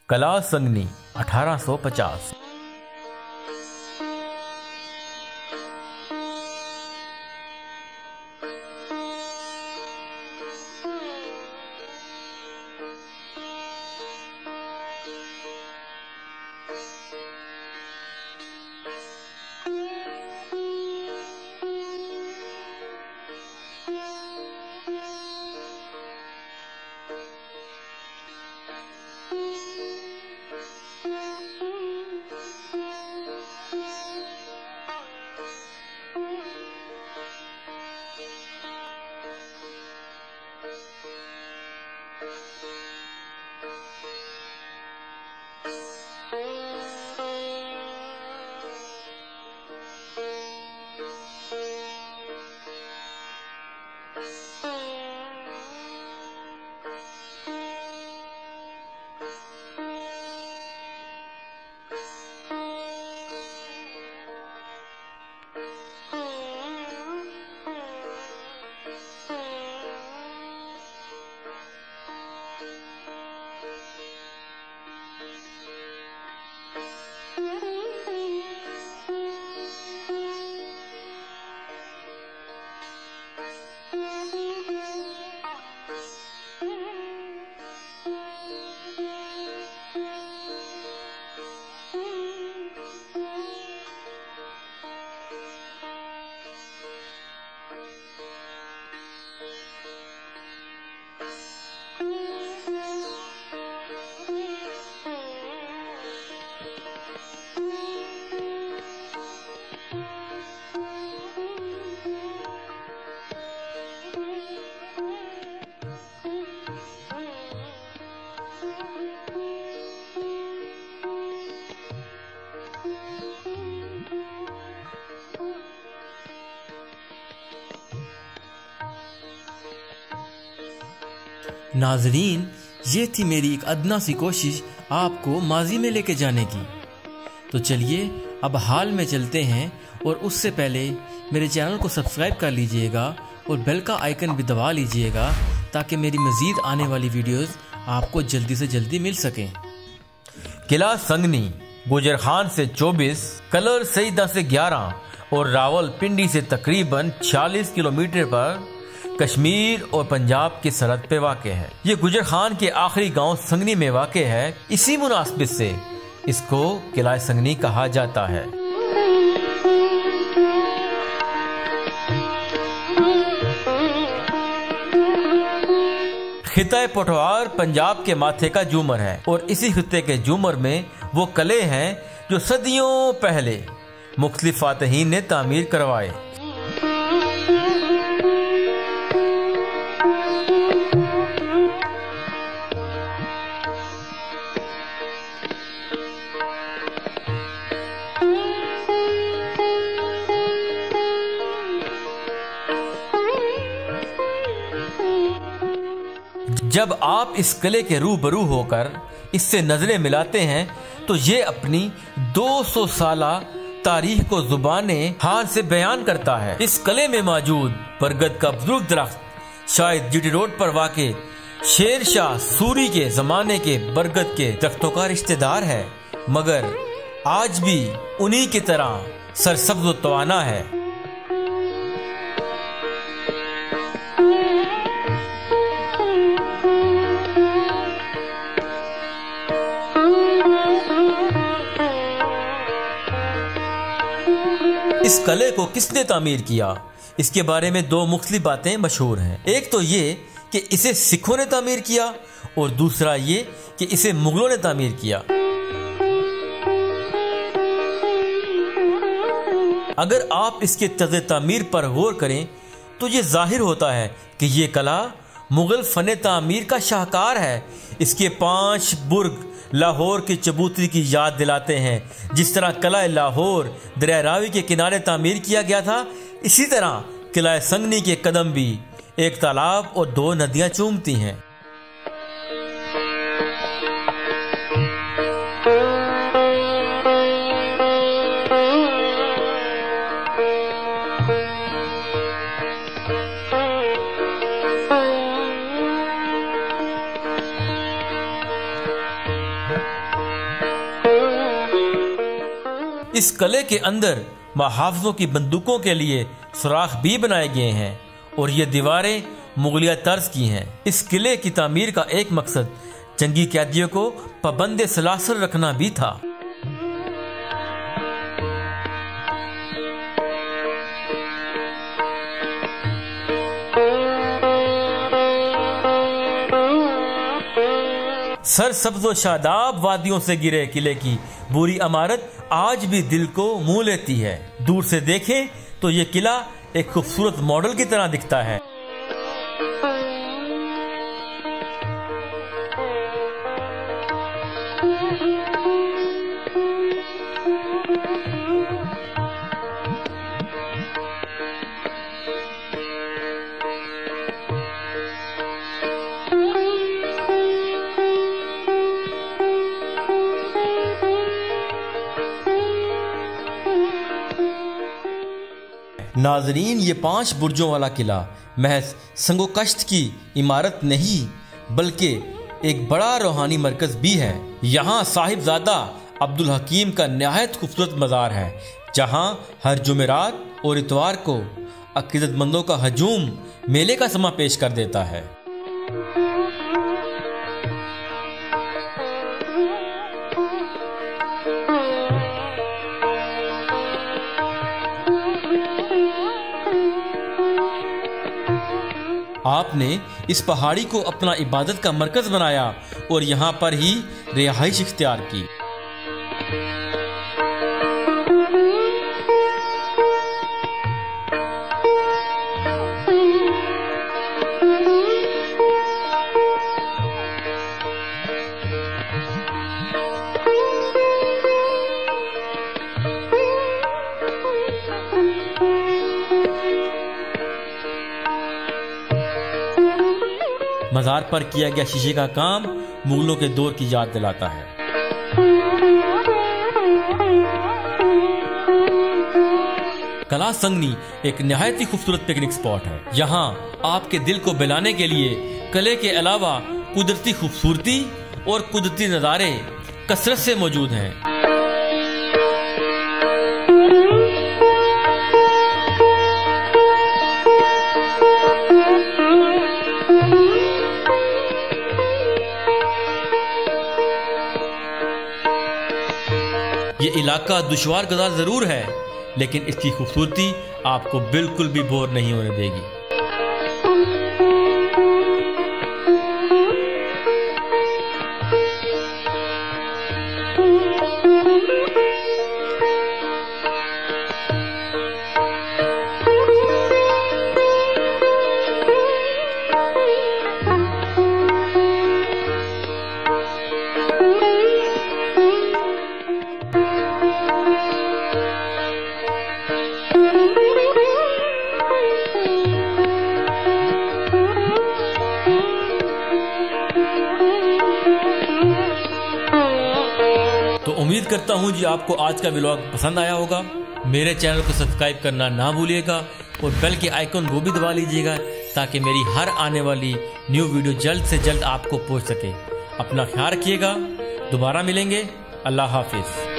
कला संगनी 1850। नाजरीन, ये थी मेरी एक अदना सी कोशिश आपको माजी में लेके जाने की। तो चलिए अब हाल में चलते हैं, और उससे पहले मेरे चैनल को सब्सक्राइब कर लीजिएगा और बेल का आइकन भी दबा लीजिएगा ताकि मेरी मजीद आने वाली वीडियोस आपको जल्दी से जल्दी मिल सकें। किला संगनी गुजर खान से 24, कलर सईदा से 11 और रावलपिंडी से तकरीबन 46 किलोमीटर पर कश्मीर और पंजाब की सरहद पे वाक़ है। ये गुजर खान के आखिरी गांव संगनी में वाक़ है। इसी मुनासिबत से इसको किला संगनी कहा जाता है। खिता पोठवार पंजाब के माथे का झूमर है, और इसी खिते के झूमर में वो किले हैं जो सदियों पहले मुख्तलिफ फातहीन ने तामीर करवाए। जब आप इस किले के रूबरू होकर इससे नजरें मिलाते हैं तो ये अपनी 200 साला तारीख को जुबाने हाल से बयान करता है। इस किले में मौजूद बरगद का बुजुर्ग दरख्त शायद जीटी रोड पर वाक़े शेर शाह सूरी के जमाने के बरगद के दरख्तों का रिश्तेदार है, मगर आज भी उन्हीं की तरह सरसब्ज व तवाना है। इस किले को किसने तामीर किया, इसके बारे में दो मुख्तलिफ बातें मशहूर हैं। एक तो ये कि इसे सिखों ने तामीर किया, और दूसरा ये कि इसे मुगलों ने तामीर किया। अगर आप इसके तर्ज़ तामीर पर गौर करें तो ये जाहिर होता है कि ये किला मुगल फन तामीर का शाहकार है। इसके 5 बुर्ग लाहौर की चबूतरी की याद दिलाते हैं। जिस तरह किला लाहौर दरिया रावी के किनारे तामीर किया गया था, इसी तरह किला संगनी के कदम भी एक तालाब और 2 नदियां चूमती हैं। इस किले के अंदर मुहाफिजों की बंदूकों के लिए सुराख भी बनाए गए हैं और ये दीवारें मुगलिया तर्ज की हैं। इस किले की तामीर का एक मकसद जंगी कैदियों को पाबंद सलासल रखना भी था। सरसब्ज़ व शादाब वादियों से घिरे किले की बुरी इमारत आज भी दिल को मुंह लेती है। दूर से देखें तो ये किला एक खूबसूरत मॉडल की तरह दिखता है। नाजरीन, ये 5 बुर्जों वाला किला महज संगोकश्त की इमारत नहीं बल्कि एक बड़ा रूहानी मरकज भी है। यहाँ साहिबजादा अब्दुल हकीम का निहायत खूबसूरत मज़ार है, जहाँ हर जुमेरात और इतवार को अकीदतमंदों का हजूम मेले का समा पेश कर देता है। आपने इस पहाड़ी को अपना इबादत का मरकज बनाया और यहाँ पर ही रिहाइश इख्तियार की। मज़ार पर किया गया शीशे का काम मुगलों के दौर की याद दिलाता है। कला संगनी एक निहायत ही खूबसूरत पिकनिक स्पॉट है। यहाँ आपके दिल को बहलाने के लिए किले के अलावा कुदरती खूबसूरती और कुदरती नज़ारे कसरत से मौजूद हैं। ये इलाका दुश्वार गुज़ार जरूर है, लेकिन इसकी खूबसूरती आपको बिल्कुल भी बोर नहीं होने देगी। तो उम्मीद करता हूँ जी आपको आज का व्लॉग पसंद आया होगा। मेरे चैनल को सब्सक्राइब करना ना भूलिएगा और बेल के आइकन को भी दबा लीजिएगा ताकि मेरी हर आने वाली न्यू वीडियो जल्द से जल्द आपको पहुँच सके। अपना ख्याल रखिएगा, दोबारा मिलेंगे। अल्लाह हाफिज़।